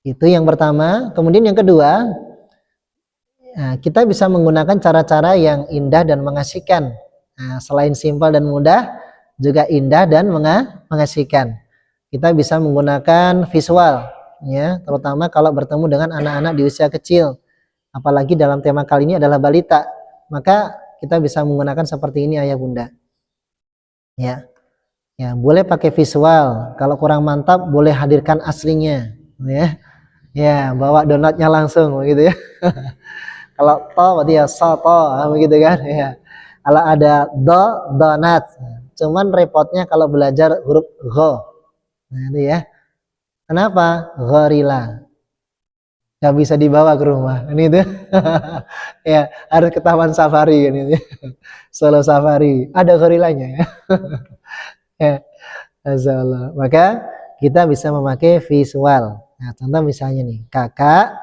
Itu yang pertama. Kemudian yang kedua, nah, kita bisa menggunakan cara-cara yang indah dan mengasihkan. Nah, selain simpel dan mudah, juga indah dan mengasihkan. Kita bisa menggunakan visual, ya, terutama kalau bertemu dengan anak-anak di usia kecil. Apalagi dalam tema kali ini adalah balita, maka kita bisa menggunakan seperti ini ayah bunda. Ya, ya boleh pakai visual. Kalau kurang mantap, boleh hadirkan aslinya, ya. Ya, bawa donatnya langsung, begitu ya. Kalau to berarti ya soto, begitu kan? Ya. Kalau ada donat. Cuman repotnya kalau belajar huruf go. Nah, itu ya. Kenapa? Gorila. Gak bisa dibawa ke rumah. Ini itu. Ya, harus ke taman safari kan itu. Solo safari. Ada gorilanya ya. Ya, masyaallah. Maka kita bisa memakai visual. Nah, contoh misalnya nih, kakak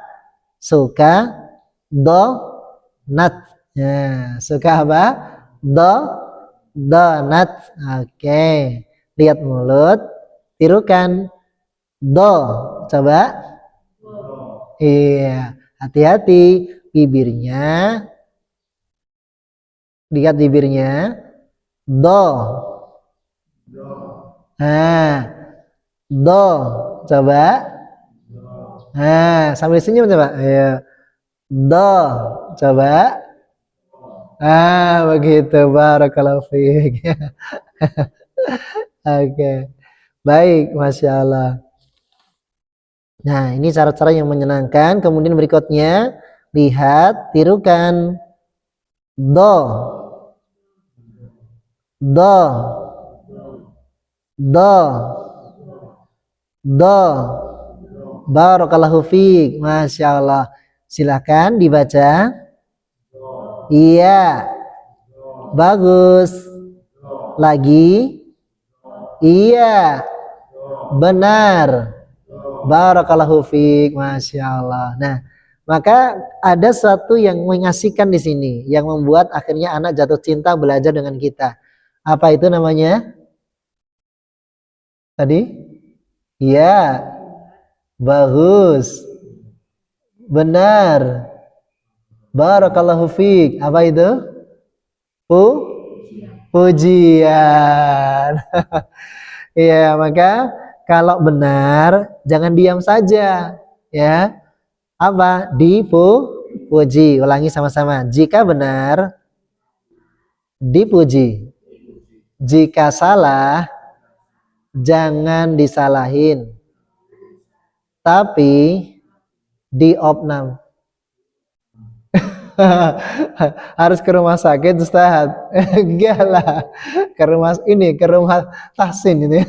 suka donat. Ya, suka apa? Donat. Oke. Lihat mulut, tirukan do. Coba. Iya, hati-hati bibirnya. Lihat bibirnya. Do. Nah, do. Coba. Nah, sambil senyum coba. Ayo. Do. Coba. Ah, begitu. Barakallahu fiik. Oke. Baik, Masya Allah. Nah, ini cara-cara yang menyenangkan. Kemudian berikutnya, lihat, tirukan. Do. Do. Do. Do. Barakallahu fiik. Masya Allah. Silahkan dibaca. Iya. Bagus. Lagi. Iya. Benar. Barakallahu fiik. Masya Allah. Nah, maka ada sesuatu yang mengasihkan di sini, yang membuat akhirnya anak jatuh cinta belajar dengan kita. Apa itu namanya? Tadi? Iya. Bagus. Benar. Barakallahu fiik. Apa itu? Pujian. Iya, maka kalau benar jangan diam saja, ya. Apa? Dipuji. Ulangi sama-sama. Jika benar, dipuji. Jika salah, jangan disalahin, tapi diopnam. Harus ke rumah sakit Ustaz. Enggak lah. Ke rumah tahsin ini.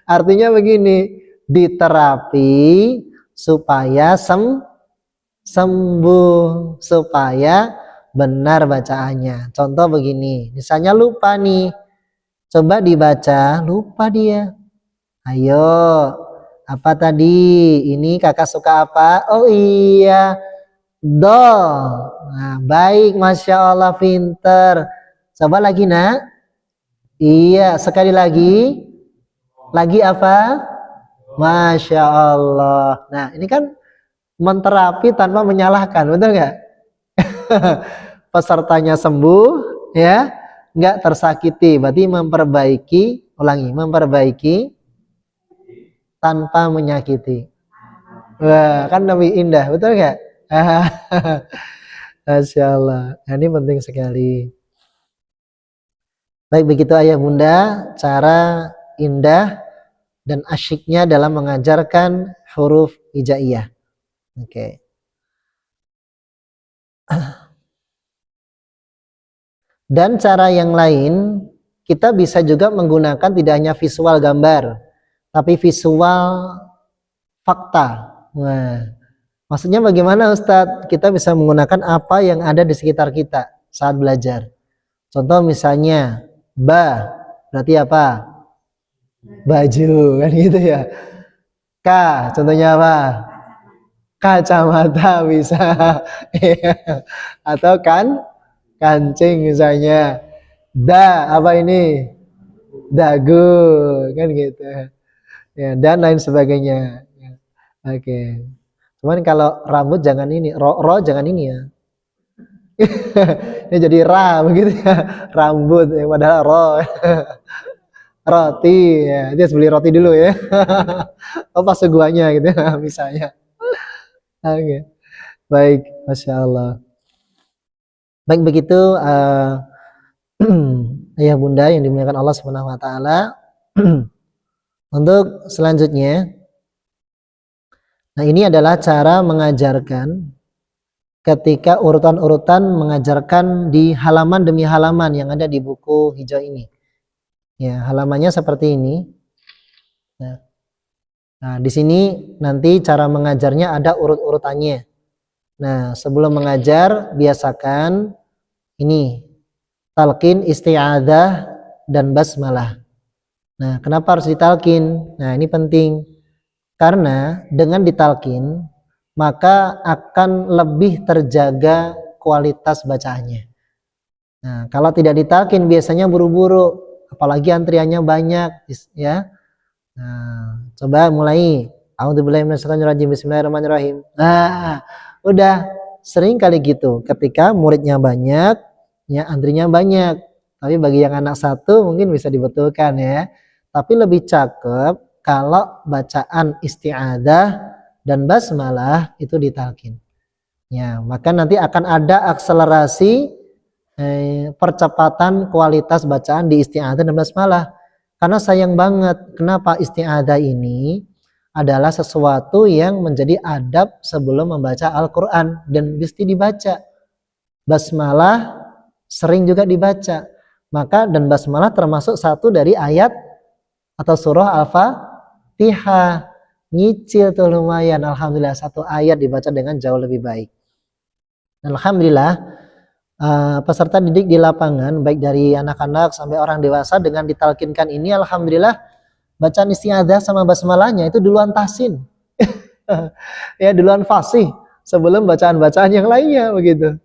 Artinya begini, diterapi supaya sembuh, supaya benar bacaannya. Contoh begini, misalnya lupa nih, coba dibaca, lupa dia. Ayo, apa tadi? Ini kakak suka apa? Oh iya, do. Nah, baik, Masya Allah, pinter. Coba lagi nak. Iya, sekali lagi. Lagi apa? Masya Allah. Nah, ini kan menterapi tanpa menyalahkan, betul nggak? Pesertanya sembuh, ya, nggak tersakiti. Berarti memperbaiki, ulangi, memperbaiki tanpa menyakiti. Wah, kan lebih indah, betul nggak? Masya Allah. Nah, ini penting sekali. Baik, begitu ayah bunda, cara indah dan asyiknya dalam mengajarkan huruf hijaiyah. Oke. Dan cara yang lain, kita bisa juga menggunakan tidak hanya visual gambar, tapi visual fakta. Nah, maksudnya bagaimana Ustadz? Kita bisa menggunakan apa yang ada di sekitar kita saat belajar. Contoh misalnya, berarti apa? Baju, kan gitu ya. K, contohnya apa? Kacamata bisa. Atau kancing misalnya. Apa ini? Dagu, kan gitu. Ya, dan lain sebagainya. Oke. Cuman kalau rambut jangan ini, ro jangan ini ya. Ini jadi ra begitu ya. Rambut ya padahal ro. Roti ya. Dia beli roti dulu ya. Oh pas guanya gitu ya, misalnya. Oke. Baik, Masya Allah. Baik begitu ayah bunda yang dimuliakan Allah Subhanahu wa taala. Untuk selanjutnya, nah ini adalah cara mengajarkan ketika urutan-urutan mengajarkan di halaman demi halaman yang ada di buku hijau ini. Ya, halamannya seperti ini. Nah, di sini nanti cara mengajarnya ada urut-urutannya. Nah, sebelum mengajar biasakan ini talqin, isti'adzah dan basmalah. Nah, kenapa harus ditalkin? Nah, ini penting. Karena dengan ditalkin, maka akan lebih terjaga kualitas bacaannya. Nah, kalau tidak ditalkin biasanya buru-buru, apalagi antriannya banyak, ya. Nah, coba mulai. A'udzubillahi minasyaitonirrajim. Bismillahirrahmanirrahim. Nah, udah sering kali gitu. Ketika muridnya banyak, ya antrinya banyak. Tapi bagi yang anak satu mungkin bisa dibetulkan ya. Tapi lebih cakep kalau bacaan isti'adah dan basmalah itu ditalkin. Ya, maka nanti akan ada akselerasi percepatan kualitas bacaan di isti'adah dan basmalah. Karena sayang banget, kenapa isti'adah ini adalah sesuatu yang menjadi adab sebelum membaca Al-Quran dan mesti dibaca. Basmalah sering juga dibaca. Maka dan basmalah termasuk satu dari ayat atau surah Al-Fatihah. Nyicil tuh lumayan, alhamdulillah satu ayat dibaca dengan jauh lebih baik. Dan alhamdulillah peserta didik di lapangan baik dari anak-anak sampai orang dewasa dengan ditalkinkan ini alhamdulillah bacaan isti'adzah sama basmalahnya itu duluan tahsin. Ya duluan fasih sebelum bacaan-bacaan yang lainnya begitu.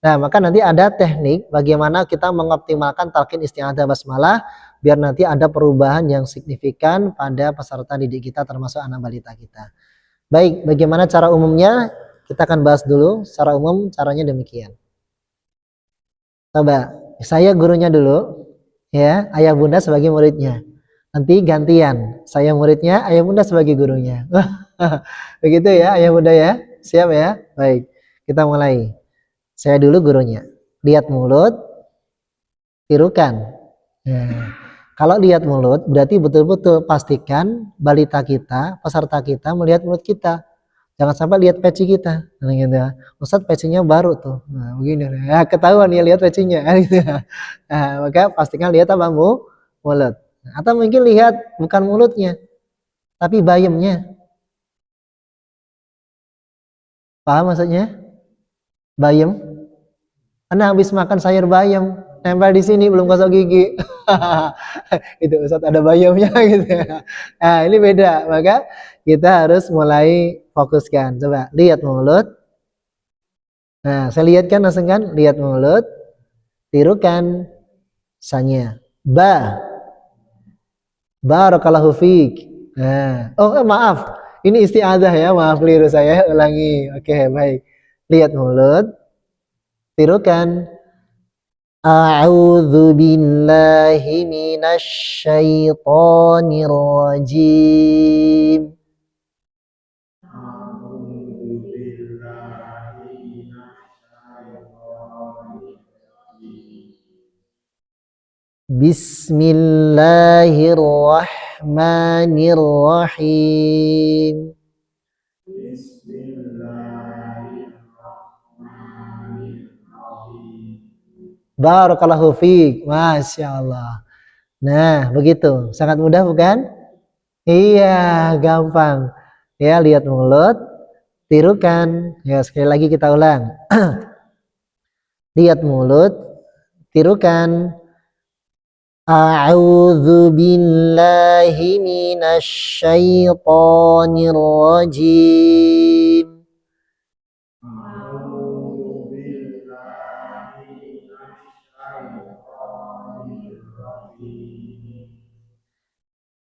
Nah, maka nanti ada teknik bagaimana kita mengoptimalkan talqin isti'adzah basmalah biar nanti ada perubahan yang signifikan pada peserta didik kita termasuk anak balita kita. Baik, bagaimana cara umumnya? Kita akan bahas dulu secara umum caranya demikian. Coba, saya gurunya dulu, ya, ayah bunda sebagai muridnya. Nanti gantian, saya muridnya, ayah bunda sebagai gurunya. Begitu ya, ayah bunda ya? Siap ya? Baik, kita mulai. Saya dulu gurunya. Lihat mulut, tirukan. Nah, kalau lihat mulut, berarti betul-betul pastikan balita kita, peserta kita melihat mulut kita. Jangan sampai lihat peci kita. Nah, gitu ya. Ustadz pecinya baru tuh. Nah, begini. Ya, ketahuan ya lihat pecinya. Gitu ya. Nah, maka pastikan lihat apa mulut. Atau mungkin lihat bukan mulutnya, tapi bayamnya. Paham maksudnya? Bayam. Karena habis makan sayur bayam, nempel di sini belum gosok gigi. Itu Ustadz ada bayamnya gitu ya. Nah, ini beda. Maka kita harus mulai fokuskan. Coba lihat mulut. Nah, saya lihat kan langsung kan, lihat mulut, tirukan sanya. Barakallahu fiik. Nah, maaf. Ini isti'adzah ya, maaf keliru saya, ulangi. Oke, baik. Lihat mulut, tirukan A'udzu billahi minasy syaithanir rajim. Bismillahirrahmanirrahim. Barakallahu fiik. Masya Allah. Nah, begitu. Sangat mudah bukan? Iya, gampang. Ya, lihat mulut, tirukan. Ya, sekali lagi kita ulang. Lihat mulut, tirukan. A'udzu billahi minasy syaithanir rajim.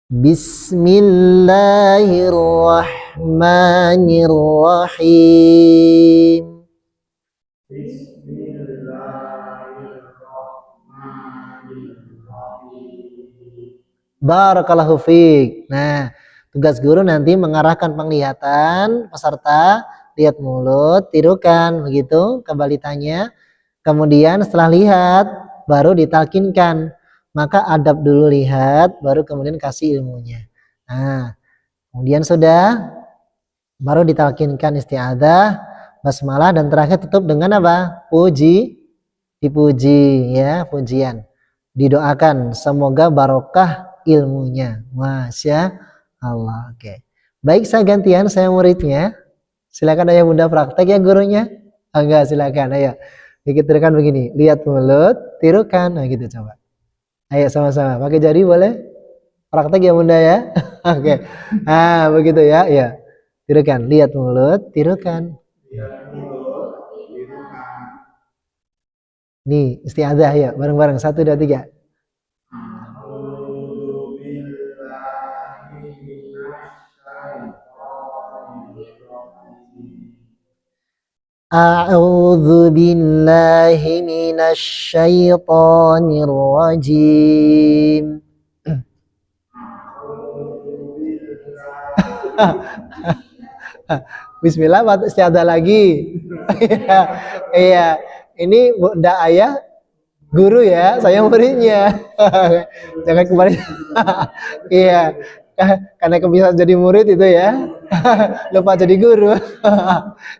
Bismillahirrahmanirrahim. Bismillahirrahmanirrahim. Barakallahu fiik. Nah, tugas guru nanti mengarahkan penglihatan peserta, lihat mulut, tirukan, begitu kembali tanya. Kemudian setelah lihat, baru ditalkinkan. Maka adab dulu lihat, baru kemudian kasih ilmunya. Nah, kemudian sudah, baru ditalkinkan isti'adzah, basmalah, dan terakhir tutup dengan apa? Puji, dipuji ya, pujian. Didoakan semoga barokah ilmunya. Masya Allah. Oke. Baik, saya gantian, saya muridnya. Silakan ayah bunda praktek ya gurunya. Enggak, silakan. Ayo. Kita tirukan begini. Lihat mulut, tirukan. Nah gitu coba. Ayo sama-sama. Pakai jari boleh? Praktek ya bunda ya. Oke. Nah begitu ya. Ya. Tirukan. Lihat mulut, tirukan. Nih isti'adzah ya. Bareng-bareng. 1, 2, 3. A'udzu billahi minasy syaithanir rajim. Bismillah, istiadah lagi. Iya, ini Bunda Ayah guru ya, saya muridnya. Jangan kembali. Iya, karena kebiasaan jadi murid itu ya, lupa jadi guru.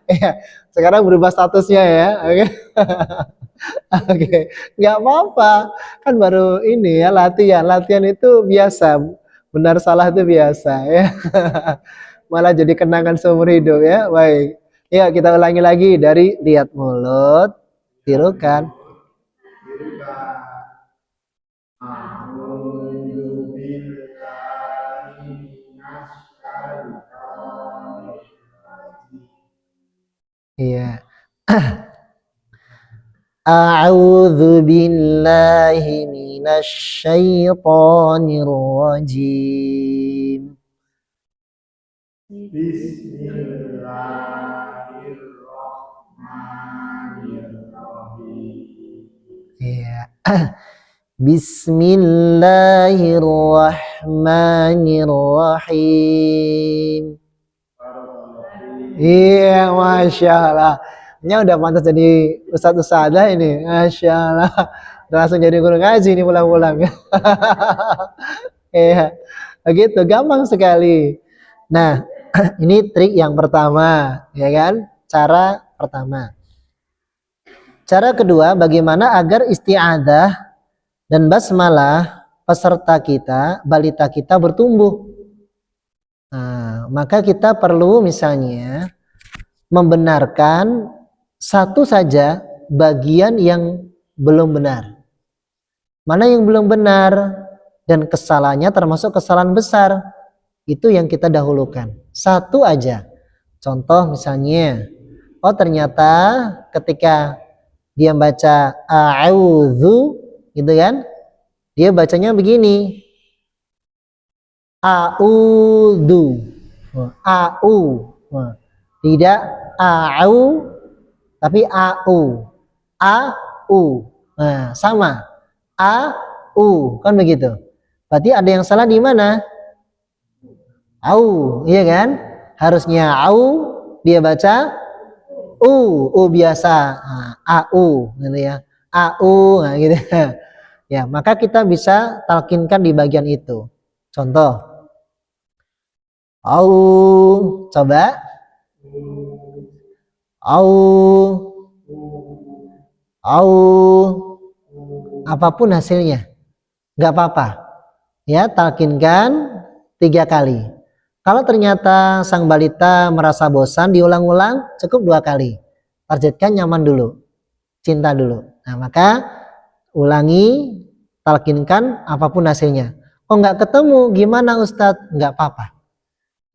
Iya, sekarang berubah statusnya ya. Oke. Oke, nggak apa-apa, kan baru ini ya latihan. Latihan itu biasa, benar salah itu biasa ya. Malah jadi kenangan seumur hidup ya. Baik, ya kita ulangi lagi dari lihat mulut, tirukan. Iya. A'udzu billahi minasy syaithanir rajim. Bismillahirrahmanirrahim. Iya. Bismillahirrahmanirrahim. Iya, masya Allah. Ini udah pantas jadi ustadz ustadzah ini, masya Allah. Udah langsung jadi guru ngaji ini pulang-pulang. Iya, begitu gampang sekali. Nah, ini trik yang pertama, ya kan? Cara pertama. Cara kedua, bagaimana agar isti'adzah dan basmalah peserta kita, balita kita bertumbuh. Nah, maka kita perlu misalnya membenarkan satu saja bagian yang belum benar. Mana yang belum benar dan kesalahannya termasuk kesalahan besar, itu yang kita dahulukan. Satu aja. Contoh misalnya, oh ternyata ketika dia baca a'udzu gitu kan, dia bacanya begini. A'udzu. A'u. Tidak a'u tapi a'u. A'u. Nah, sama. A'u, kan begitu. Berarti ada yang salah di mana? Au, iya kan? Harusnya au, dia baca u biasa. Nah, au gitu ya. Au, nah gitu. Ya, maka kita bisa talkinkan di bagian itu. Contoh. Au, coba. Au. Au. Apapun hasilnya. Nggak apa-apa. Ya, talkinkan 3 kali. Kalau ternyata sang balita merasa bosan, diulang-ulang, cukup 2 kali. Targetkan nyaman dulu. Cinta dulu. Nah, maka ulangi, talkinkan apapun hasilnya. Oh nggak ketemu, gimana Ustadz? Nggak apa-apa.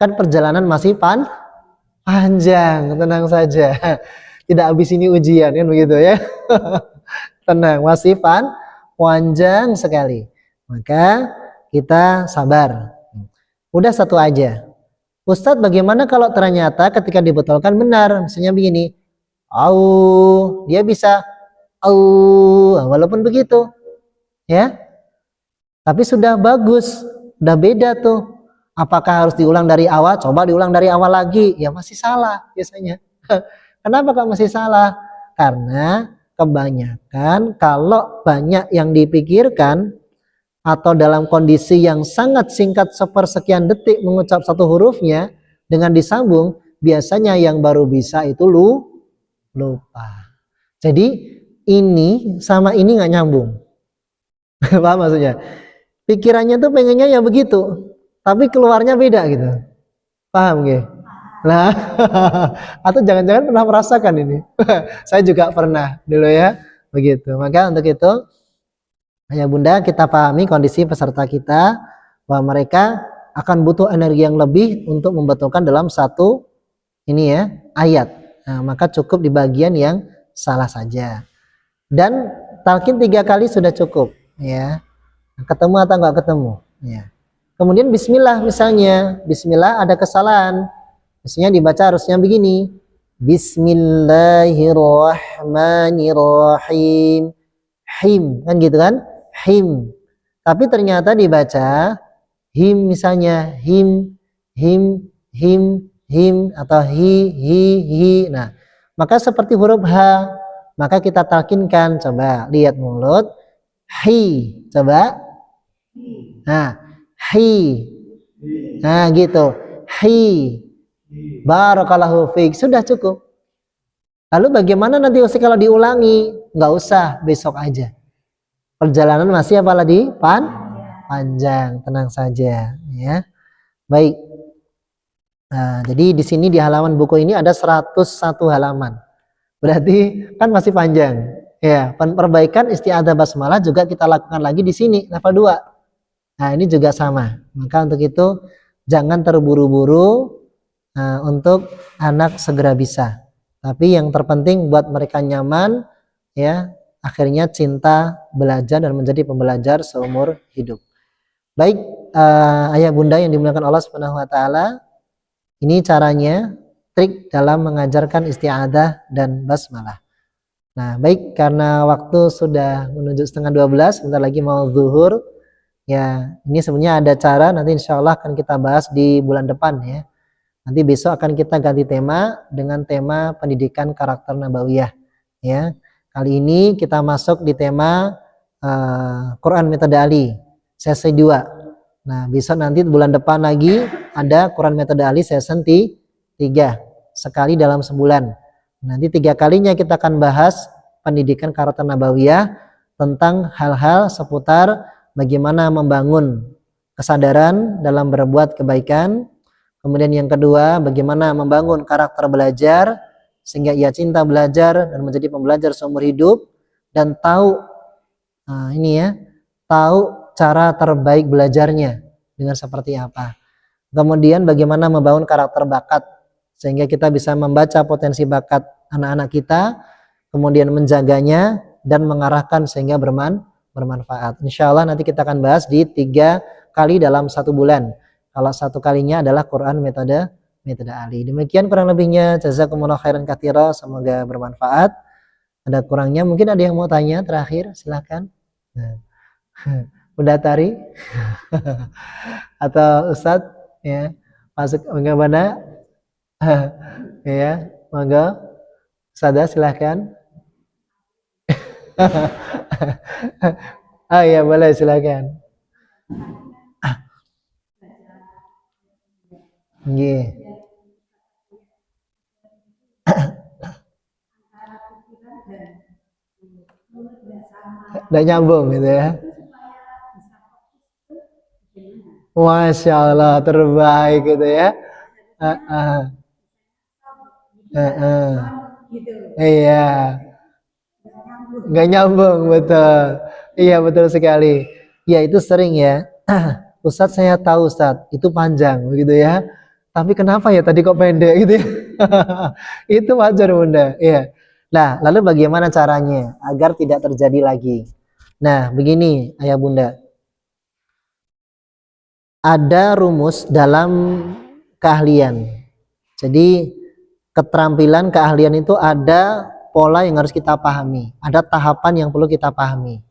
Kan perjalanan masih panjang, tenang saja. Tidak habis ini ujian, kan begitu ya. Tenang, masih panjang sekali. Maka kita sabar. Udah satu aja. Ustadz, bagaimana kalau ternyata ketika dibetulkan benar, misalnya begini, au, dia bisa au, walaupun begitu, ya, tapi sudah bagus, udah beda tuh. Apakah harus diulang dari awal? Coba diulang dari awal lagi, ya masih salah biasanya. Kenapa kok masih salah? Karena kebanyakan kalau banyak yang dipikirkan atau dalam kondisi yang sangat singkat sepersekian detik mengucap satu hurufnya dengan disambung, biasanya yang baru bisa itu lupa. Jadi ini sama ini nggak nyambung. Paham maksudnya? Pikirannya tuh pengennya ya begitu, tapi keluarnya beda gitu. Paham gak? Nah, atau jangan-jangan pernah merasakan ini. Saya juga pernah dulu ya, begitu. Maka untuk itu, ayah bunda, kita pahami kondisi peserta kita bahwa mereka akan butuh energi yang lebih untuk membetulkan dalam satu ini ya ayat. Nah, maka cukup di bagian yang salah saja. Dan talqin 3 kali sudah cukup ya. Ketemu atau enggak ketemu ya. Kemudian bismillah misalnya, bismillah ada kesalahan. Misalnya dibaca harusnya begini. Bismillahirrahmanirrahim. Him kan gitu kan? Him. Tapi ternyata dibaca him misalnya, him atau hi. Nah, maka seperti huruf H, maka kita talkinkan. Coba lihat mulut. Hi. Coba. Nah, hi. Nah, gitu. Hi. Barakallahu fiik. Sudah cukup. Lalu bagaimana nanti kalau diulangi? Nggak usah, besok aja. Perjalanan masih apalagi panjang, tenang saja ya. Baik. Nah, jadi di sini di halaman buku ini ada 101 halaman. Berarti kan masih panjang. Ya, perbaikan isti'adzah basmalah juga kita lakukan lagi di sini level 2. Nah, ini juga sama. Maka untuk itu jangan terburu-buru untuk anak segera bisa. Tapi yang terpenting buat mereka nyaman ya, akhirnya cinta belajar dan menjadi pembelajar seumur hidup. Baik, ayah bunda yang dimuliakan Allah Subhanahu wa taala, ini caranya trik dalam mengajarkan isti'adzah dan basmalah. Nah, baik, karena waktu sudah menuju 11:30, sebentar lagi mau zuhur. Ya, ini sebenarnya ada cara nanti insya Allah akan kita bahas di bulan depan ya. Nanti besok akan kita ganti tema dengan tema pendidikan karakter nabawiyah ya. Kali ini kita masuk di tema Quran Metode Ali sesi 2. Nah, besok nanti bulan depan lagi ada Quran Metode Ali season 3 sekali dalam sebulan. Nanti 3 kalinya kita akan bahas pendidikan karakter nabawiyah tentang hal-hal seputar bagaimana membangun kesadaran dalam berbuat kebaikan. Kemudian yang kedua, bagaimana membangun karakter belajar sehingga ia cinta belajar dan menjadi pembelajar seumur hidup dan tahu tahu cara terbaik belajarnya dengan seperti apa. Kemudian bagaimana membangun karakter bakat sehingga kita bisa membaca potensi bakat anak-anak kita, kemudian menjaganya dan mengarahkan sehingga bermanfaat. Insya Allah nanti kita akan bahas di 3 kali dalam 1 bulan. Kalau 1 kalinya adalah Quran metode Ali. Demikian kurang lebihnya. Jazakumullah khairan katsira. Semoga bermanfaat. Ada kurangnya mungkin ada yang mau tanya terakhir, silahkan. Udah Tari atau Ustadz ya, masuk bagaimana? Ya, monggo. Ustadzah silahkan. Ah ya boleh silakan. Nggih. Udah nyambung gitu ya. Masya Allah terbaik gitu ya. Iya. Nggak nyambung betul. Iya betul sekali. Ya itu sering ya. Ustadz saya tahu Ustadz itu panjang begitu ya. Tapi kenapa ya tadi kok pendek gitu ya? Itu wajar bunda. Iya. Nah lalu bagaimana caranya agar tidak terjadi lagi? Nah begini ayah bunda. Ada rumus dalam keahlian. Jadi keterampilan, keahlian itu ada pola yang harus kita pahami, ada tahapan yang perlu kita pahami.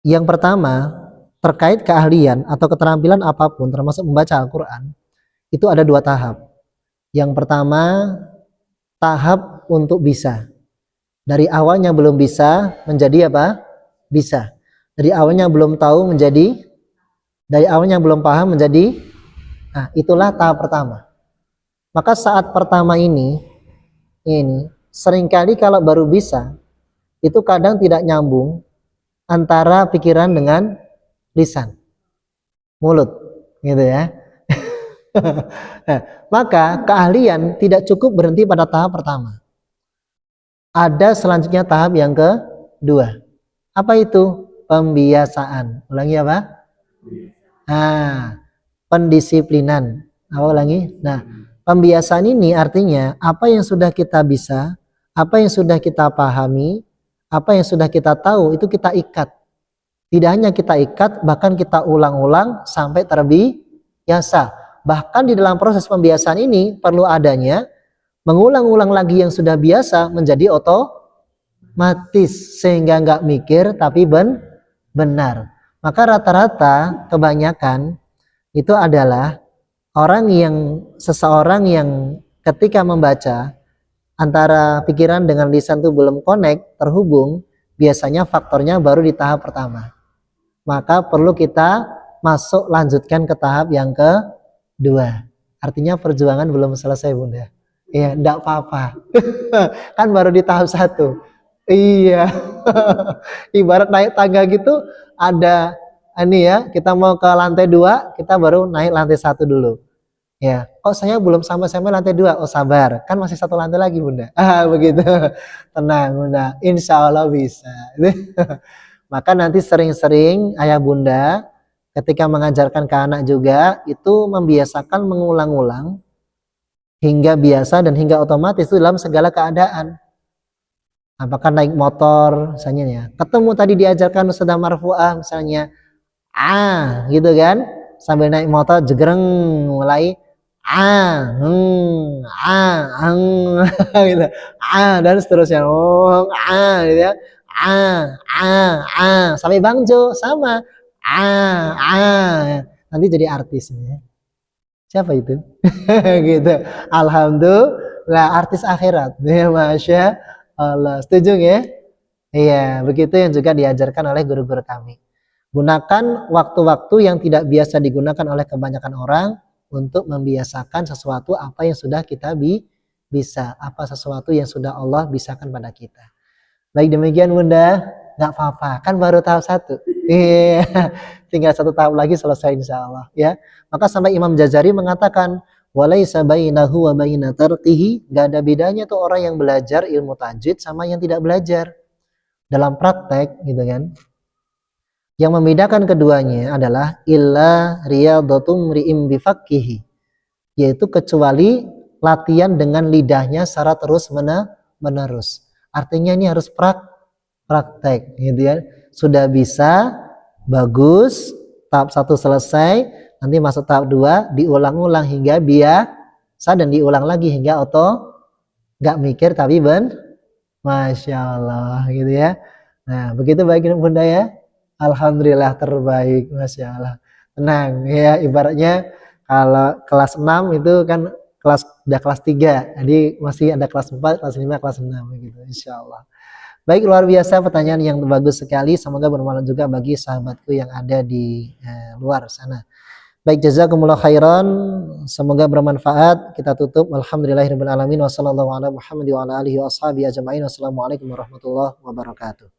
Yang pertama, terkait keahlian atau keterampilan apapun, termasuk membaca Al-Quran, itu ada 2 tahap. Yang pertama, tahap untuk bisa. Dari awalnya belum bisa menjadi apa? Bisa. Dari awalnya belum tahu menjadi, dari awalnya belum paham menjadi, nah itulah tahap pertama. Maka saat pertama ini seringkali kalau baru bisa, itu kadang tidak nyambung antara pikiran dengan lisan, mulut, gitu ya. Nah, maka keahlian tidak cukup berhenti pada tahap pertama. Ada selanjutnya tahap yang kedua. Apa itu? Pembiasaan. Ulangi apa? Nah, pendisiplinan. Apa ulangi? Nah, pembiasaan ini artinya apa yang sudah kita bisa, apa yang sudah kita pahami, apa yang sudah kita tahu, itu kita ikat. Tidak hanya kita ikat, bahkan kita ulang-ulang sampai terbiasa. Bahkan di dalam proses pembiasaan ini perlu adanya mengulang-ulang lagi yang sudah biasa menjadi otomatis, sehingga nggak mikir tapi benar. Maka rata-rata kebanyakan itu adalah seseorang yang ketika membaca antara pikiran dengan lisan itu belum connect, terhubung, biasanya faktornya baru di tahap pertama. Maka perlu kita lanjutkan ke tahap yang kedua. Artinya perjuangan belum selesai, Bunda. Iya, enggak apa-apa. Kan baru di tahap 1. Iya. Ibarat naik tangga gitu, ada ini ya, kita mau ke lantai 2, kita baru naik lantai 1 dulu. Ya, kok saya belum sampai lantai 2? Oh sabar, kan masih 1 lantai lagi, Bunda. Begitu. Tenang, Bunda. Insya Allah bisa. Maka nanti sering-sering ayah bunda ketika mengajarkan ke anak juga itu membiasakan mengulang-ulang hingga biasa dan hingga otomatis itu dalam segala keadaan. Apakah naik motor misalnya ya, ketemu tadi diajarkan sedang marfu'ah misalnya gitu kan, sambil naik motor jegreng mulai gitu, dan seterusnya, gitu ya, sampai Bang Jo sama, nanti jadi artis ya. Siapa itu? Gitu. Alhamdulillah, artis akhirat. Ya, Masya Allah. Setuju ya? Iya, begitu yang juga diajarkan oleh guru-guru kami. Gunakan waktu-waktu yang tidak biasa digunakan oleh kebanyakan orang untuk membiasakan sesuatu apa yang sudah kita bisa, apa sesuatu yang sudah Allah bisakan pada kita. Baik demikian Bunda, nggak apa-apa, kan baru tahap 1. Iya, tinggal 1 tahap lagi selesai insya Allah ya. Maka sampai Imam Jazari mengatakan, walaisa bainahu wa baina tarqihi, nggak ada bedanya tuh orang yang belajar ilmu tajwid sama yang tidak belajar. Dalam praktek gitu kan. Yang membedakan keduanya adalah illa riyadatum ri'im bifaqqihi, yaitu kecuali latihan dengan lidahnya secara terus menerus. Artinya ini harus praktek gitu ya. Sudah bisa, bagus, tahap 1 selesai, nanti masuk tahap 2, diulang-ulang hingga biasa dan diulang lagi hingga nggak mikir tapi Masya Allah gitu ya. Nah begitu baik Bunda ya. Alhamdulillah terbaik, Masya Allah. Tenang ya, ibaratnya kalau kelas 6 itu kan udah kelas 3, jadi masih ada kelas 4, kelas 5, kelas 6 gitu, insya Allah. Baik, luar biasa pertanyaan yang bagus sekali, semoga bermanfaat juga bagi sahabatku yang ada di luar sana. Baik, jazakumullah khairan, semoga bermanfaat. Kita tutup, alhamdulillahirabbil alamin, wassallallahu ala Muhammad wa ala alihi wa ashabihi ajma'in. Wassalamualaikum warahmatullahi wabarakatuh.